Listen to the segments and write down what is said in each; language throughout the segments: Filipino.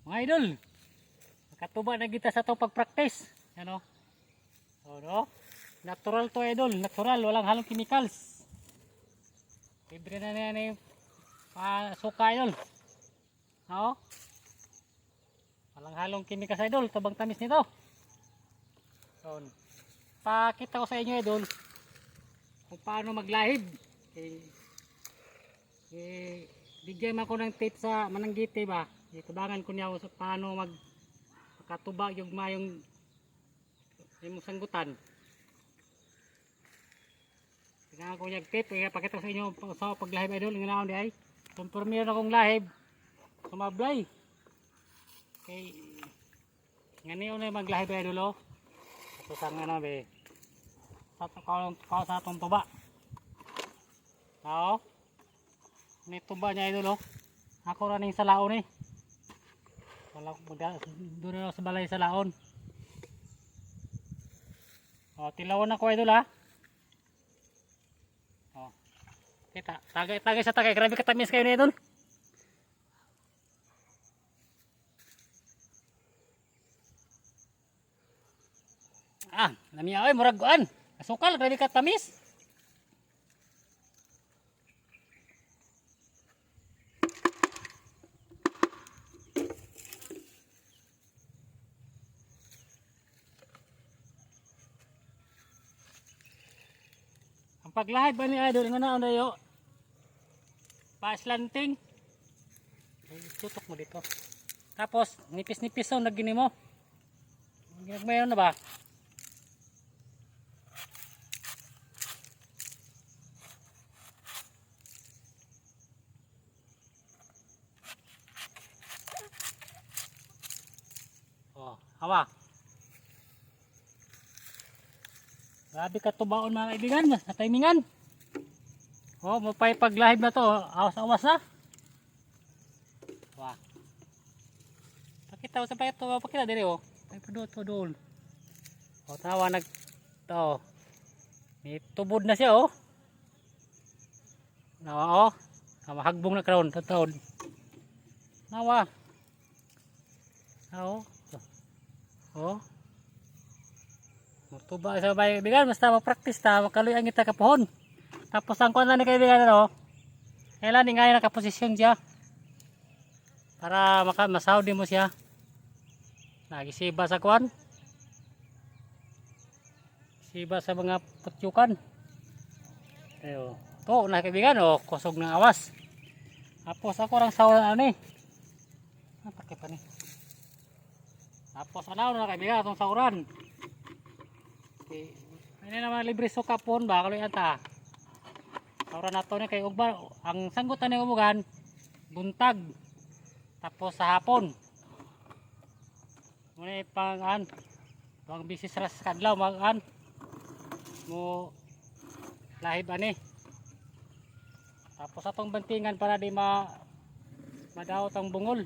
Mga idol, makatuba na kita sa to pag-practice. Ano? So, no? Natural to idol, natural, walang halong chemicals. Libre na yan yung suka idol. No? Walang halong chemicals idol, tabang tamis nito. So, pakita ko sa inyo idol kung paano maglahid. Bigyan mo ako ng tips sa mananggiti ba. Itubangan ko niya sa paano magkatuba yung mayong sanggutan. Tingnan ko niya tip, pakita ko sa inyo sa paglahib idol ng naon di ay. Kung meron akong lahib, sumablay. Okay. Ngayon na maglahib idol oh. Ito sa nga be. Sa atong tuba. Oo. May tuba niya idol oh. Ako raning sa laon eh. Doon na sa balay sa laon. O, tilawan ako idol ha. O. Kita, tagay sa tagay. Grabe katamis kayo na idol. Namiya oy, muraguan. Asukal, grabe katamis. Ang paglahib ba ni idol nga na yo? Pa-slanting. Tutok mo dito. Tapos nipis-nipis ang nagini mo. Mayroon na ba? Oh, hawa. Grabe ka tubaon mga kaibigan, sa timingan. Oh, mapay paglahib na to, awas-awas na. Wah. Pakita sa paito, pakita dire oh. Ay padol. Oh, tawa to. May tubod na siya oh. Nawa oh. Mahagbong na karon taon. Nawa. Oh. Oh. Tuba sa kaibigan, basta mag-practice ta, makaluyan kita kapuhon. Tapos ang kuan ni kaibigan ano, kailan ni ngayon nakaposisyon siya. Para masahod din mo siya. Nagisiba sa kuan. Siba sa mga putyukan. Ayo, to na kaibigan oh, kusog ng awas. Tapos ako rang sawan ano ni. Napake pa ni. Tapos ano na kaibigan atong sauran. Ini naman libre suka pon ba kaloy ata. Sauran nato ni kay ugba ang sanggutan ni umugan buntag. Tapos sa hapon. Muna pang bisis ras kadlaw mag mo lahib ani. Tapos atong bantingan para di madaot ang bungol.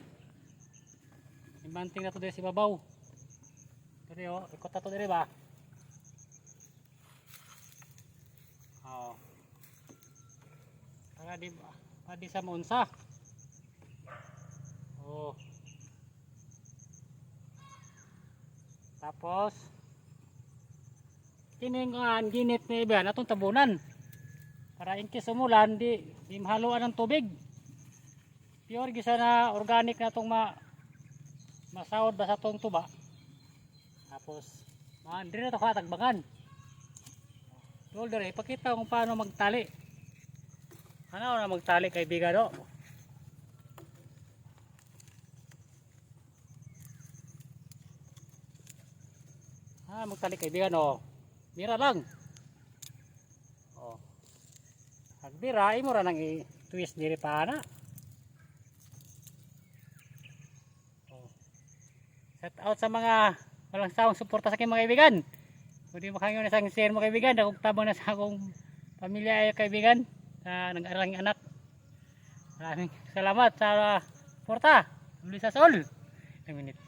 Ibanting na to diri si babaw. Diri oh, ikot na to diri ba? Oh. Para di sa maunsa. Oh. Tapos kining ginit ni iban atong tabunan. Para in case umulan di mahaluan ng tubig. Pure gisa na organic na tong masahod ba sa tong tuba. Tapos dire na to katagbangan. Shoulder ipakita kung paano magtali. Ano na magtali kaibigan do? Magtali kaibigan oh. Mira lang. Oh. Hagbira imo ra nang i-twist diri pa ana. Oh. Shout out sa mga walang sawang suporta sa akin mga kaibigan. Pwede makangyo na sa share mo kaibigan, akong tabang na sa akong pamilya ay kaibigan, sa nag-aralang anak. Maraming salamat sa suporta. Muli sa sol. 1 minute.